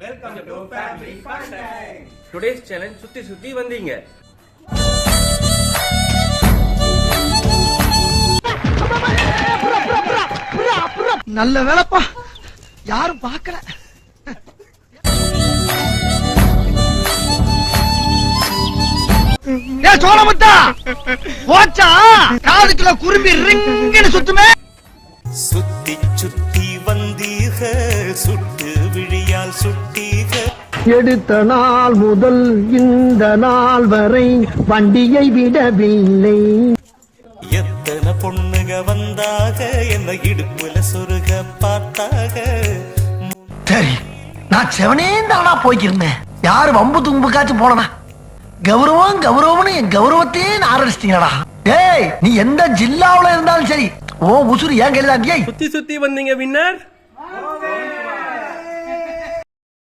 Welcome to Family Fun Time. Today's challenge சுத்தி சுத்தி வந்தீங்க. நல்ல வேலைப்பா, யாரும் பார்க்கல. ஏ சோழமுத்தா, போச்சா காதுக்குள்ள குரும்பி ரிங்குன்னு சுத்துமே. சுத்தி சுத்தி வந்தீர்கள், சுட்டு விழியால் சுட்டீர்கள். எடுத்த நாள் முதல் இந்த நாள் வரை வண்டியை விடவில்லை. எத்தனை பொண்ணுக வந்தாக, என்ன இடுப்புல சொருக பார்த்தாக. சரி, நான் செவனே தானா போய்க்கிருந்தேன். யாரு வம்பு தும்புக்காச்சும் போனா கௌரவம் கௌரவம்னு என் கௌரவத்தையே ஆரம்பிச்சிட்டீங்களா? ஏய், நீ எந்த ஜில்லாவுல இருந்தாலும் சரி, ஓ உசுறு ஏன் கையில. சுத்தி சுத்தி வந்தீங்க வின்னர்.